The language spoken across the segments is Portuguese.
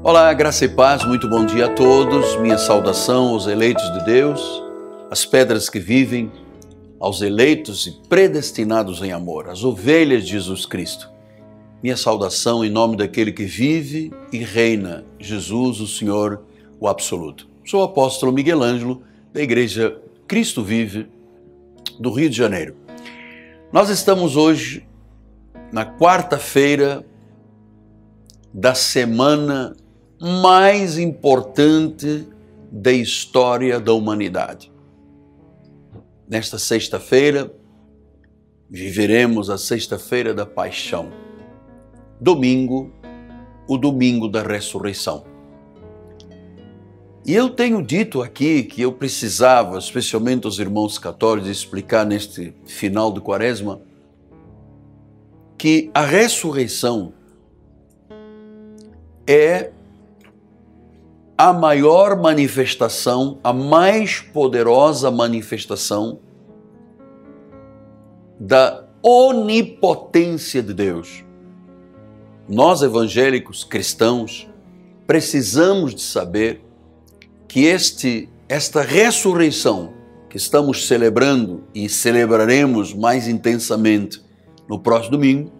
Olá, graça e paz, muito bom dia a todos. Minha saudação aos eleitos de Deus, às pedras que vivem, aos eleitos e predestinados em amor, às ovelhas de Jesus Cristo. Minha saudação em nome daquele que vive e reina, Jesus, o Senhor, o Absoluto. Sou o apóstolo Miguel Ângelo, da Igreja Cristo Vive, do Rio de Janeiro. Nós estamos hoje na quarta-feira da semana mais importante da história da humanidade. Nesta sexta-feira, viveremos a sexta-feira da paixão. Domingo, o domingo da ressurreição. E eu tenho dito aqui que eu precisava, especialmente aos irmãos católicos, explicar neste final de Quaresma, que a ressurreição é a maior manifestação, a mais poderosa manifestação da onipotência de Deus. Nós, evangélicos cristãos, precisamos de saber que esta ressurreição que estamos celebrando e celebraremos mais intensamente no próximo domingo,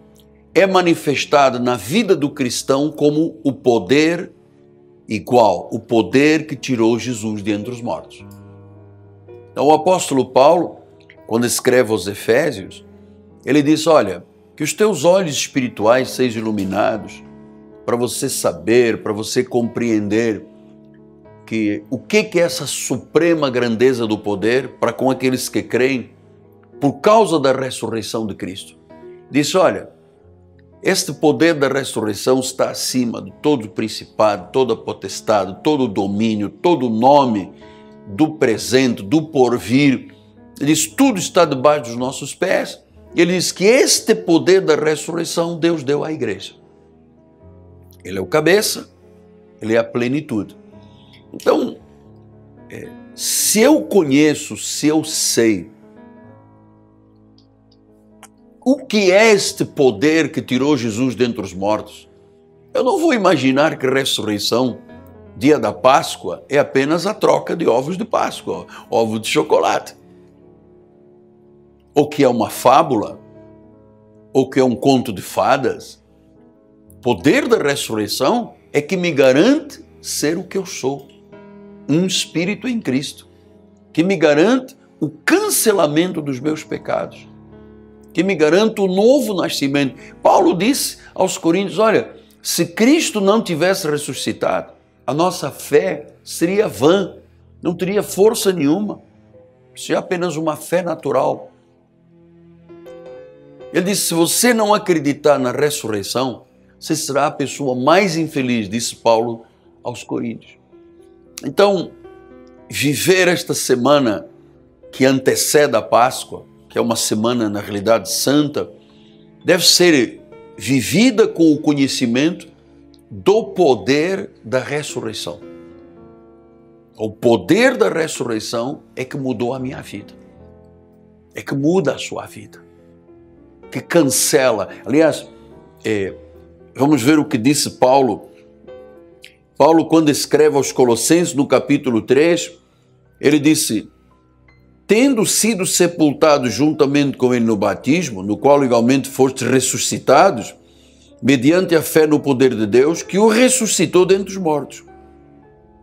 é manifestada na vida do cristão como o poder igual, o poder que tirou Jesus de entre os mortos. Então o apóstolo Paulo, quando escreve aos Efésios, ele diz, olha, que os teus olhos espirituais sejam iluminados para você saber, para você compreender o que é essa suprema grandeza do poder para com aqueles que creem por causa da ressurreição de Cristo. Diz, olha, este poder da ressurreição está acima de todo principado, toda potestade, todo domínio, todo nome do presente, do porvir. Ele diz, tudo está debaixo dos nossos pés. Ele diz que este poder da ressurreição Deus deu à igreja. Ele é o cabeça, ele é a plenitude. Então, se eu conheço, se eu sei o que é este poder que tirou Jesus dentre os mortos, eu não vou imaginar que ressurreição, dia da Páscoa, é apenas a troca de ovos de Páscoa, ovo de chocolate. Ou que é uma fábula, ou que é um conto de fadas. O poder da ressurreição é que me garante ser o que eu sou, um espírito em Cristo, que me garante o cancelamento dos meus pecados, que me garante o novo nascimento. Paulo disse aos Coríntios, olha, se Cristo não tivesse ressuscitado, a nossa fé seria vã, não teria força nenhuma, seria apenas uma fé natural. Ele disse, se você não acreditar na ressurreição, você será a pessoa mais infeliz, disse Paulo aos Coríntios. Então, viver esta semana que antecede a Páscoa, que é uma semana, na realidade, santa, deve ser vivida com o conhecimento do poder da ressurreição. O poder da ressurreição é que mudou a minha vida, é que muda a sua vida, que cancela. Aliás, vamos ver o que disse Paulo. Paulo, quando escreve aos Colossenses, no capítulo 3, ele disse, tendo sido sepultados juntamente com ele no batismo, no qual igualmente fostes ressuscitados, mediante a fé no poder de Deus, que o ressuscitou dentre os mortos.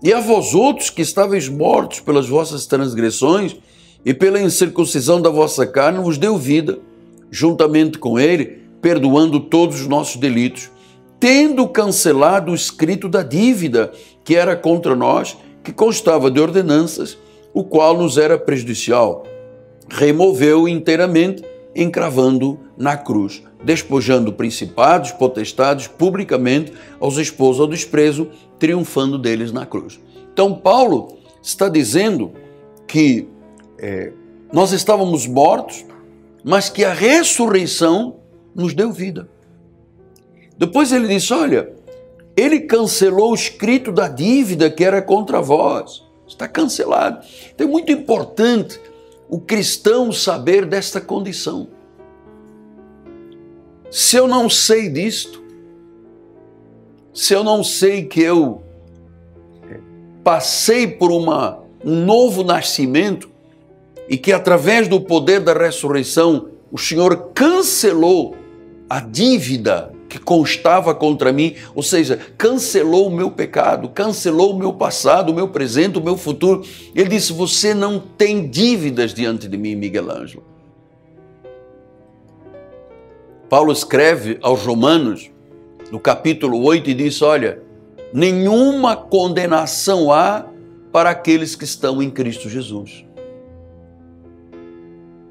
E a vós outros que estáveis mortos pelas vossas transgressões e pela incircuncisão da vossa carne, vos deu vida, juntamente com ele, perdoando todos os nossos delitos, tendo cancelado o escrito da dívida que era contra nós, que constava de ordenanças, o qual nos era prejudicial, removeu inteiramente, encravando na cruz, despojando principados, potestades, publicamente aos expôs ao desprezo, triunfando deles na cruz. Então Paulo está dizendo que nós estávamos mortos, mas que a ressurreição nos deu vida. Depois ele disse, olha, ele cancelou o escrito da dívida que era contra vós. Está cancelado. Então é muito importante o cristão saber desta condição. Se eu não sei disto, se eu não sei que eu passei por um novo nascimento e que através do poder da ressurreição o Senhor cancelou a dívida que constava contra mim, ou seja, cancelou o meu pecado, cancelou o meu passado, o meu presente, o meu futuro. Ele disse, você não tem dívidas diante de mim, Miguel Ângelo. Paulo escreve aos Romanos, no capítulo 8, e diz, olha, nenhuma condenação há para aqueles que estão em Cristo Jesus.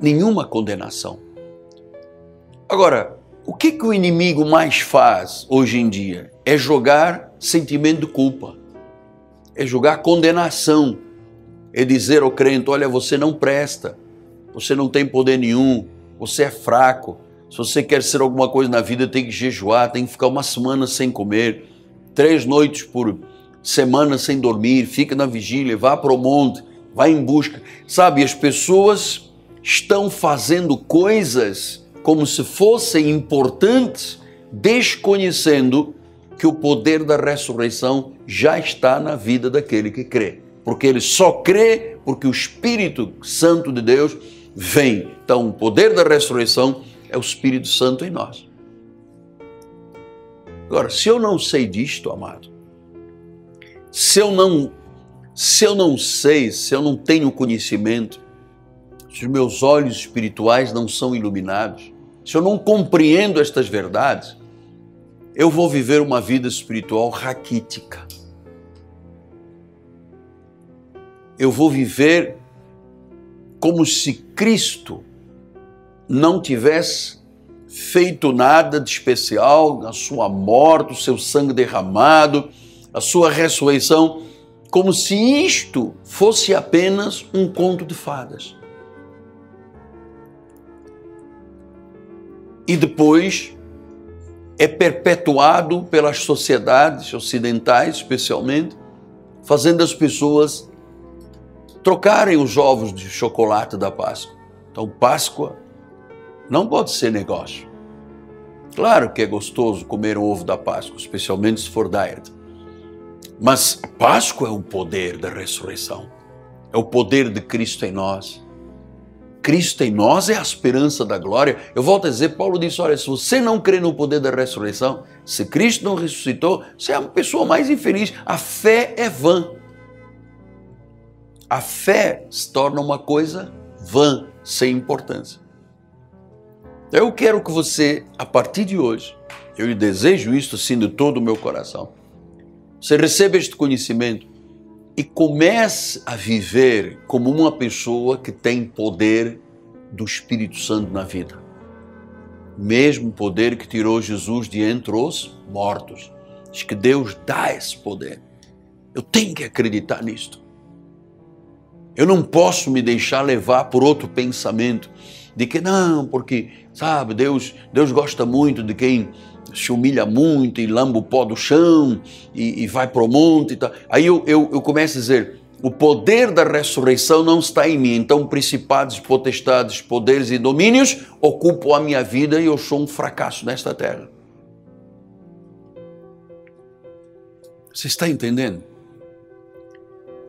Nenhuma condenação. Agora, o que o inimigo mais faz hoje em dia? É jogar sentimento de culpa, é jogar condenação, é dizer ao crente, olha, você não presta, você não tem poder nenhum, você é fraco, se você quer ser alguma coisa na vida tem que jejuar, tem que ficar uma semana sem comer, 3 noites por semana sem dormir, fica na vigília, vá para o monte, vá em busca. Sabe, as pessoas estão fazendo coisas como se fossem importantes, desconhecendo que o poder da ressurreição já está na vida daquele que crê. Porque ele só crê porque o Espírito Santo de Deus vem. Então, o poder da ressurreição é o Espírito Santo em nós. Agora, se eu não sei disto, amado, se eu não sei, se eu não tenho conhecimento, se os meus olhos espirituais não são iluminados, se eu não compreendo estas verdades, eu vou viver uma vida espiritual raquítica. Eu vou viver como se Cristo não tivesse feito nada de especial na sua morte, o seu sangue derramado, a sua ressurreição, como se isto fosse apenas um conto de fadas. E depois é perpetuado pelas sociedades ocidentais, especialmente, fazendo as pessoas trocarem os ovos de chocolate da Páscoa. Então, Páscoa não pode ser negócio. Claro que é gostoso comer o ovo da Páscoa, especialmente se for diet. Mas Páscoa é o poder da ressurreição. É o poder de Cristo em nós. Cristo em nós é a esperança da glória. Eu volto a dizer, Paulo disse, olha, se você não crê no poder da ressurreição, se Cristo não ressuscitou, você é a pessoa mais infeliz. A fé é vã. A fé se torna uma coisa vã, sem importância. Eu quero que você, a partir de hoje, eu lhe desejo isto assim de todo o meu coração, você receba este conhecimento e comece a viver como uma pessoa que tem poder do Espírito Santo na vida. O mesmo poder que tirou Jesus de entre os mortos. Diz que Deus dá esse poder. Eu tenho que acreditar nisto. Eu não posso me deixar levar por outro pensamento de que não, porque, sabe, Deus gosta muito de quem se humilha muito e lamba o pó do chão e vai para o monte e tal. Aí eu começo a dizer, o poder da ressurreição não está em mim, então principados, potestades, poderes e domínios ocupam a minha vida e eu sou um fracasso nesta terra. Você está entendendo?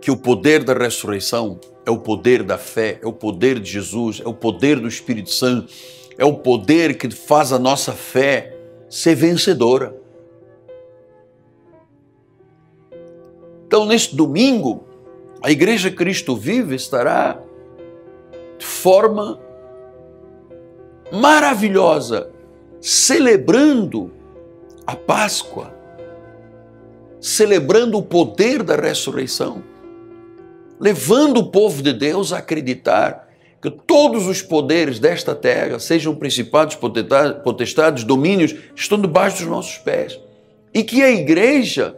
Que o poder da ressurreição é o poder da fé, é o poder de Jesus, é o poder do Espírito Santo, é o poder que faz a nossa fé ser vencedora. Então, neste domingo, a Igreja Cristo Vive estará de forma maravilhosa, celebrando a Páscoa, celebrando o poder da ressurreição, levando o povo de Deus a acreditar que todos os poderes desta terra, sejam principados, potestades, domínios, estão debaixo dos nossos pés. E que a igreja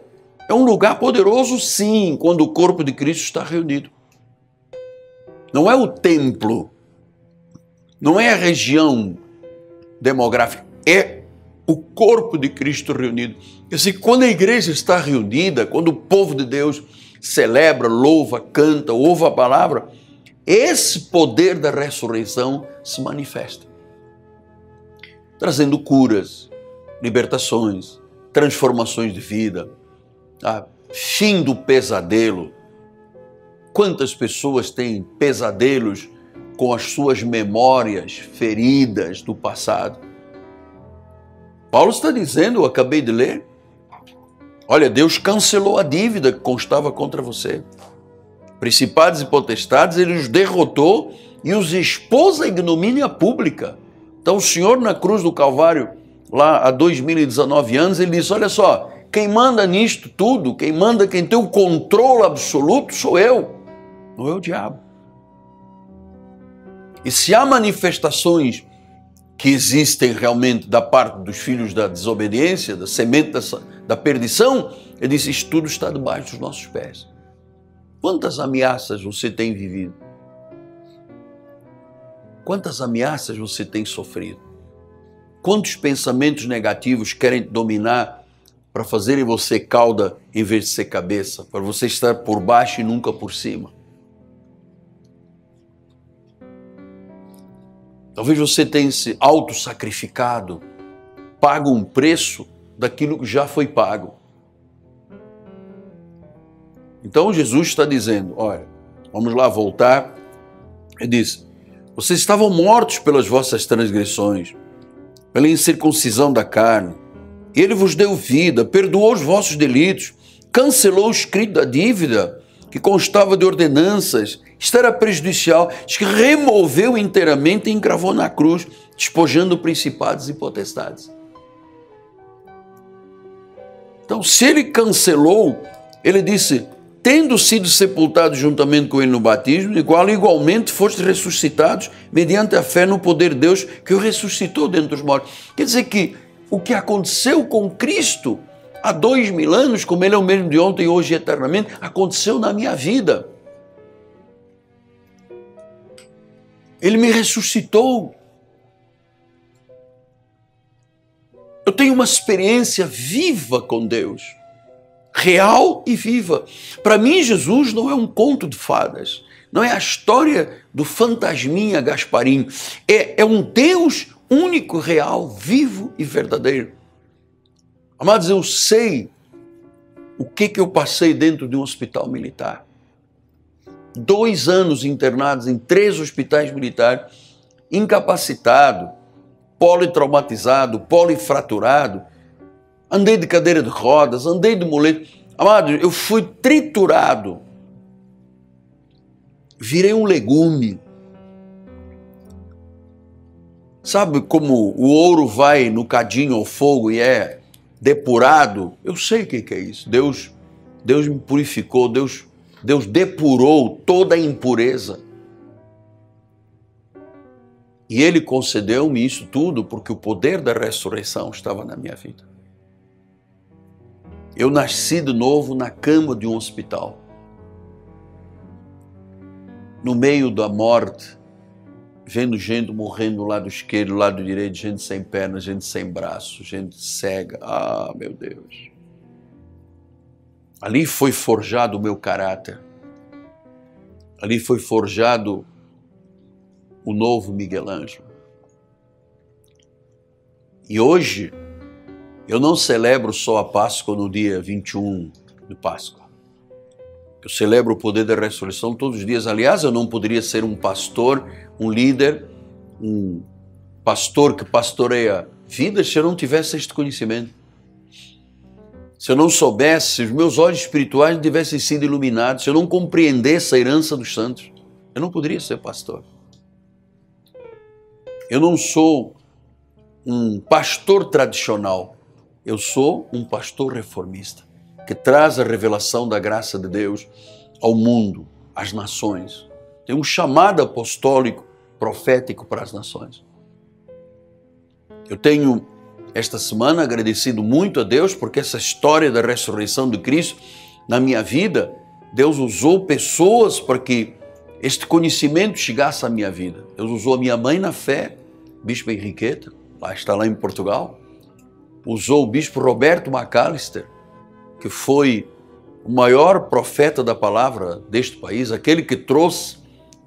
é um lugar poderoso, sim, quando o corpo de Cristo está reunido. Não é o templo, não é a região demográfica, é o corpo de Cristo reunido. Quer dizer, quando a igreja está reunida, quando o povo de Deus celebra, louva, canta, ouve a palavra, esse poder da ressurreição se manifesta, trazendo curas, libertações, transformações de vida, fim do pesadelo. Quantas pessoas têm pesadelos com as suas memórias feridas do passado? Paulo está dizendo, eu acabei de ler, olha, Deus cancelou a dívida que constava contra você. Principados e potestades, ele os derrotou e os expôs à ignomínia pública. Então o Senhor na cruz do Calvário, lá há 2019 anos, ele disse, olha só, quem manda nisto tudo, quem tem o controle absoluto sou eu, não é o diabo. E se há manifestações que existem realmente da parte dos filhos da desobediência, da semente da perdição, ele disse, isto tudo está debaixo dos nossos pés. Quantas ameaças você tem vivido? Quantas ameaças você tem sofrido? Quantos pensamentos negativos querem te dominar para fazerem você cauda em vez de ser cabeça, para você estar por baixo e nunca por cima? Talvez você tenha se auto-sacrificado, pago um preço daquilo que já foi pago. Então Jesus está dizendo, olha, vamos lá voltar. Ele diz, vocês estavam mortos pelas vossas transgressões, pela incircuncisão da carne. Ele vos deu vida, perdoou os vossos delitos, cancelou o escrito da dívida que constava de ordenanças. Isto era prejudicial, diz que removeu inteiramente e encravou na cruz, despojando principados e potestades. Então, se ele cancelou, ele disse, tendo sido sepultados juntamente com ele no batismo, igualmente fostes ressuscitados mediante a fé no poder de Deus que o ressuscitou dentre os mortos. Quer dizer que o que aconteceu com Cristo há 2000 anos, como ele é o mesmo de ontem, hoje e eternamente, aconteceu na minha vida. Ele me ressuscitou. Eu tenho uma experiência viva com Deus, real e viva. Para mim, Jesus não é um conto de fadas, não é a história do fantasminha Gasparim, é um Deus único, real, vivo e verdadeiro. Amados, eu sei o que eu passei dentro de um hospital militar. 2 anos internados em 3 hospitais militares, incapacitado, politraumatizado, polifraturado, andei de cadeira de rodas, andei de muleta. Amado, eu fui triturado, virei um legume. Sabe como o ouro vai no cadinho ao fogo e é depurado? Eu sei o que é isso. Deus me purificou, Deus depurou toda a impureza. E Ele concedeu-me isso tudo porque o poder da ressurreição estava na minha vida. Eu nasci de novo na cama de um hospital. No meio da morte, vendo gente morrendo do lado esquerdo, do lado direito, gente sem pernas, gente sem braço, gente cega. Ah, meu Deus! Ali foi forjado o meu caráter. Ali foi forjado o novo Miguel Ângelo. E hoje, eu não celebro só a Páscoa no dia 21 de Páscoa. Eu celebro o poder da ressurreição todos os dias. Aliás, eu não poderia ser um pastor, um líder, um pastor que pastoreia vidas se eu não tivesse este conhecimento. Se eu não soubesse, se os meus olhos espirituais não tivessem sido iluminados, se eu não compreendesse a herança dos santos, eu não poderia ser pastor. Eu não sou um pastor tradicional, eu sou um pastor reformista, que traz a revelação da graça de Deus ao mundo, às nações. Tem um chamado apostólico, profético para as nações. Eu tenho, esta semana, agradecido muito a Deus, porque essa história da ressurreição de Cristo, na minha vida, Deus usou pessoas para que este conhecimento chegasse à minha vida. Deus usou a minha mãe na fé, Bispo Henriqueta, está lá em Portugal. Usou o Bispo Roberto McAllister, que foi o maior profeta da palavra deste país, aquele que trouxe,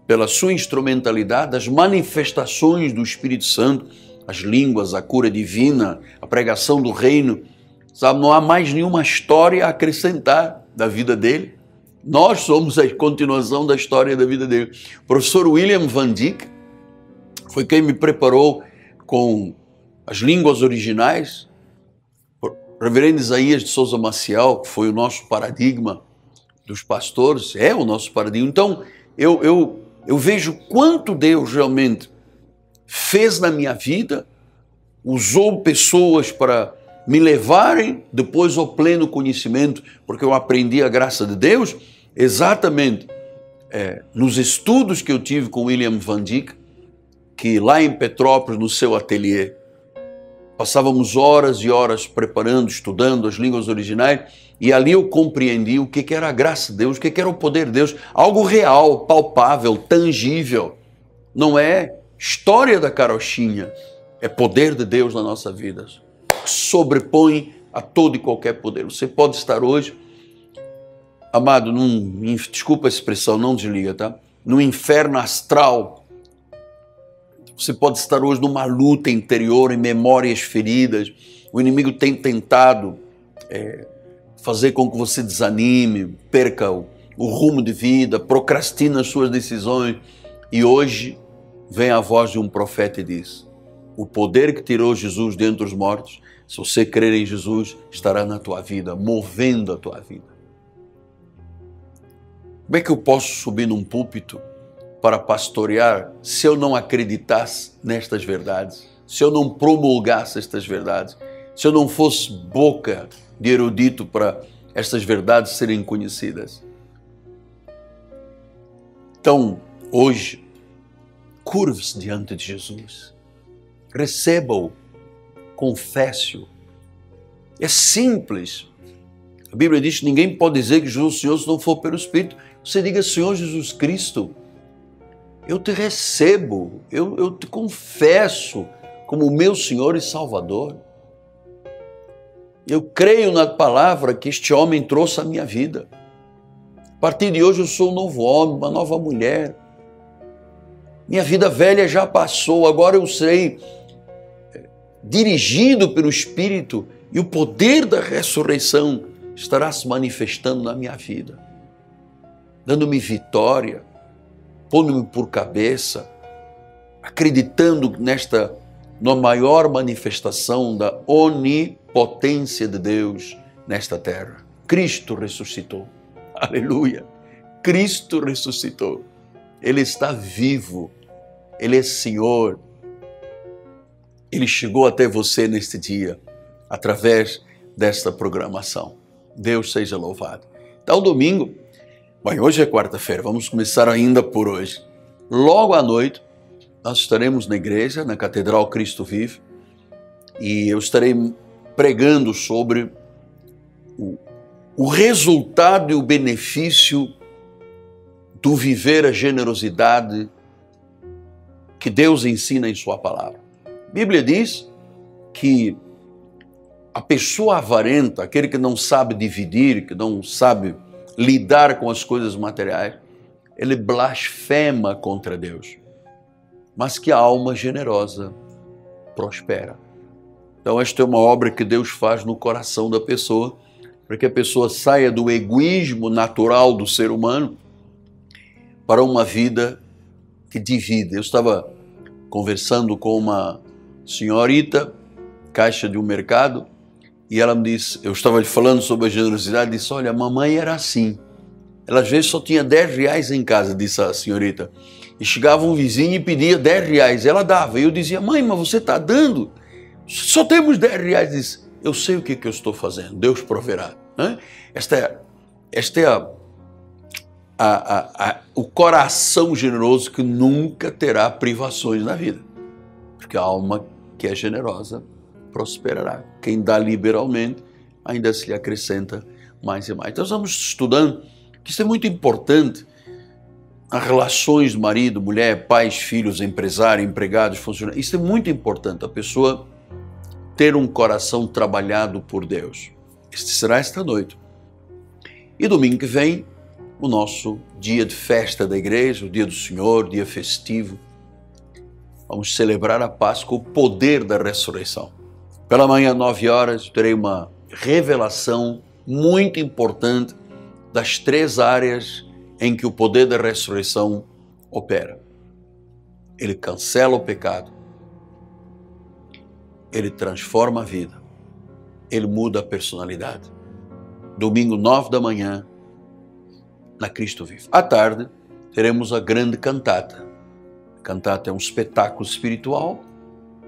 pela sua instrumentalidade, as manifestações do Espírito Santo, as línguas, a cura divina, a pregação do reino, Sabe, não há mais nenhuma história a acrescentar da vida dele. Nós somos a continuação da história da vida dele. O professor William Van Dyck foi quem me preparou com as línguas originais. O reverendo Isaías de Souza Maciel, que foi o nosso paradigma dos pastores, é o nosso paradigma. Então, eu vejo quanto Deus realmente fez na minha vida, usou pessoas para me levarem depois ao pleno conhecimento, porque eu aprendi a graça de Deus exatamente nos estudos que eu tive com William Van Dyck, que lá em Petrópolis, no seu ateliê, passávamos horas e horas preparando, estudando as línguas originais, e ali eu compreendi o que era a graça de Deus, o que era o poder de Deus, algo real, palpável, tangível. Não é história da carochinha, é poder de Deus na nossa vida. Sobrepõe a todo e qualquer poder. Você pode estar hoje, amado, desculpa a expressão, não desliga, tá? No inferno astral. Você pode estar hoje numa luta interior, em memórias feridas. O inimigo tem tentado fazer com que você desanime, perca o rumo de vida, procrastine as suas decisões. E hoje vem a voz de um profeta e diz: o poder que tirou Jesus dentre os mortos, se você crer em Jesus, estará na tua vida, movendo a tua vida. Como é que eu posso subir num púlpito para pastorear se eu não acreditasse nestas verdades, se eu não promulgasse estas verdades, se eu não fosse boca de erudito para estas verdades serem conhecidas? Então, hoje, curve-se diante de Jesus, receba-o, confesse-o. É simples. A Bíblia diz que ninguém pode dizer que Jesus é o Senhor se não for pelo Espírito. Você diga: Senhor Jesus Cristo, eu te recebo, eu te confesso como meu Senhor e Salvador. Eu creio na palavra que este homem trouxe à minha vida. A partir de hoje eu sou um novo homem, uma nova mulher. Minha vida velha já passou, agora eu serei dirigido pelo Espírito e o poder da ressurreição estará se manifestando na minha vida, dando-me vitória, pondo-me por cabeça, acreditando na maior manifestação da onipotência de Deus nesta terra. Cristo ressuscitou. Aleluia! Cristo ressuscitou. Ele está vivo. Ele é Senhor. Ele chegou até você neste dia, através desta programação. Deus seja louvado. Então, domingo, bem, hoje é quarta-feira, vamos começar ainda por hoje. Logo à noite, nós estaremos na igreja, na Catedral Cristo Vive, e eu estarei pregando sobre o resultado e o benefício do viver a generosidade que Deus ensina em sua palavra. A Bíblia diz que a pessoa avarenta, aquele que não sabe dividir, que não sabe lidar com as coisas materiais, ele blasfema contra Deus. Mas que a alma generosa prospera. Então esta é uma obra que Deus faz no coração da pessoa, para que a pessoa saia do egoísmo natural do ser humano para uma vida que divide. Eu estava conversando com uma senhorita, caixa de um mercado, e ela me disse, eu estava lhe falando sobre a generosidade, disse: olha, a mamãe era assim. Ela às vezes só tinha 10 reais em casa, disse a senhorita. E chegava um vizinho e pedia 10 reais. Ela dava. E eu dizia: mãe, mas você está dando? Só temos 10 reais. Disse: eu sei o que eu estou fazendo. Deus proverá. Este é o coração generoso que nunca terá privações na vida. Porque a alma que é generosa prosperará. Quem dá liberalmente, ainda se lhe acrescenta mais e mais. Então, estamos estudando que isso é muito importante. As relações de marido, mulher, pais, filhos, empresário, empregados, funcionários. Isso é muito importante, a pessoa ter um coração trabalhado por Deus. Este será esta noite. E domingo que vem, o nosso dia de festa da igreja, o dia do Senhor, dia festivo. Vamos celebrar a Páscoa, o poder da ressurreição. Pela manhã, 9 horas, terei uma revelação muito importante das 3 áreas em que o poder da ressurreição opera. Ele cancela o pecado, ele transforma a vida, ele muda a personalidade. Domingo, 9 da manhã, na Cristo Vive. À tarde, teremos a grande cantata. A cantata é um espetáculo espiritual,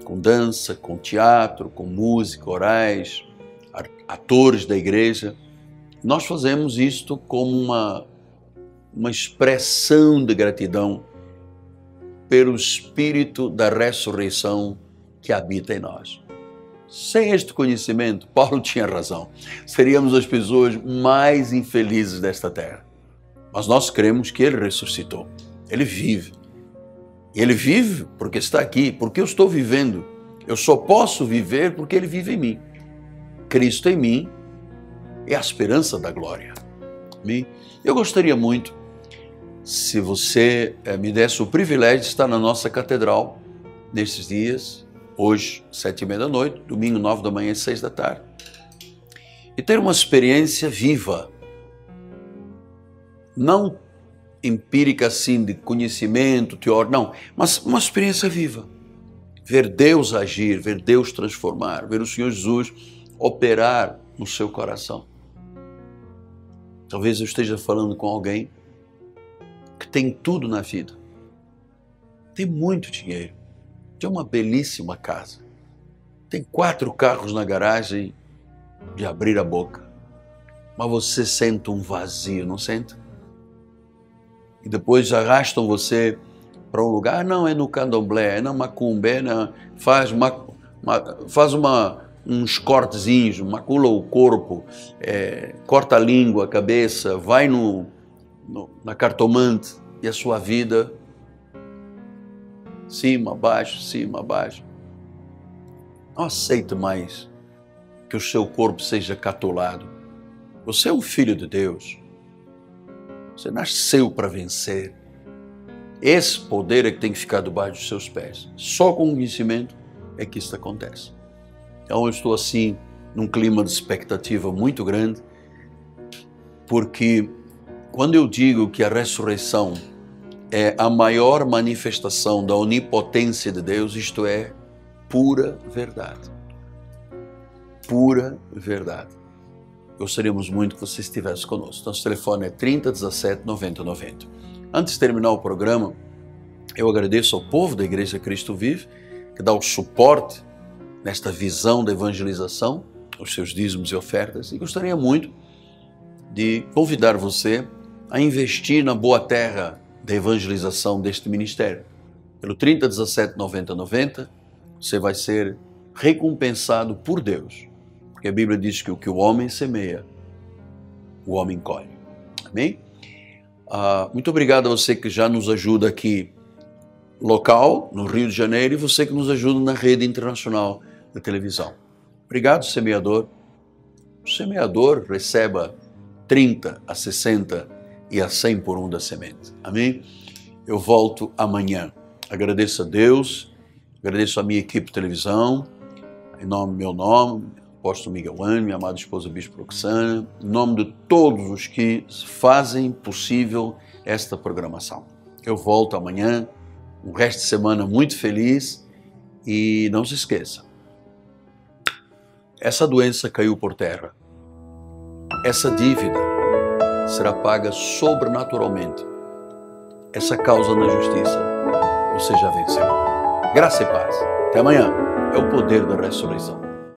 com dança, com teatro, com música, orais, atores da igreja. Nós fazemos isto como uma expressão de gratidão pelo Espírito da ressurreição que habita em nós. Sem este conhecimento, Paulo tinha razão, seríamos as pessoas mais infelizes desta terra. Mas nós cremos que Ele ressuscitou, Ele vive. E Ele vive porque está aqui, porque eu estou vivendo. Eu só posso viver porque Ele vive em mim. Cristo em mim é a esperança da glória. Eu gostaria muito se você me desse o privilégio de estar na nossa catedral nesses dias, hoje, 7h30 da noite, domingo, 9 da manhã e 6 da tarde, e ter uma experiência viva, não empírica assim, de conhecimento, teórico, não, mas uma experiência viva. Ver Deus agir, ver Deus transformar, ver o Senhor Jesus operar no seu coração. Talvez eu esteja falando com alguém que tem tudo na vida, tem muito dinheiro, tem uma belíssima casa, tem 4 carros na garagem de abrir a boca, mas você sente um vazio, não sente? E depois arrastam você para um lugar, não é no candomblé, é na macumba, faz uns cortezinhos, macula o corpo, corta a língua, a cabeça, vai na cartomante e a sua vida, cima, abaixo. Não aceite mais que o seu corpo seja catulado. Você é um filho de Deus. Você nasceu para vencer. Esse poder é que tem que ficar debaixo dos seus pés. Só com o conhecimento é que isso acontece. Então eu estou assim, num clima de expectativa muito grande, porque quando eu digo que a ressurreição é a maior manifestação da onipotência de Deus, isto é pura verdade. Pura verdade. Gostaríamos muito que você estivesse conosco. Nosso telefone é 30 17 90 90. Antes de terminar o programa, eu agradeço ao povo da Igreja Cristo Vive, que dá o suporte nesta visão da evangelização, os seus dízimos e ofertas, e gostaria muito de convidar você a investir na boa terra da evangelização deste ministério. Pelo 30 17 90 90, você vai ser recompensado por Deus, porque a Bíblia diz que o que o homem semeia, o homem colhe. Amém? Muito obrigado a você que já nos ajuda aqui local, no Rio de Janeiro, e você que nos ajuda na rede internacional da televisão. Obrigado, semeador. O semeador receba 30 a 60 e a 100 por 1 da semente. Amém? Eu volto amanhã. Agradeço a Deus, agradeço a minha equipe de televisão, em meu nome, apóstolo Miguel Ano, minha amada esposa Bispo Roxana, em nome de todos os que fazem possível esta programação. Eu volto amanhã, um resto de semana muito feliz, e não se esqueça, essa doença caiu por terra, essa dívida será paga sobrenaturalmente, essa causa na justiça você já venceu. Graça e paz. Até amanhã. É o poder da ressurreição.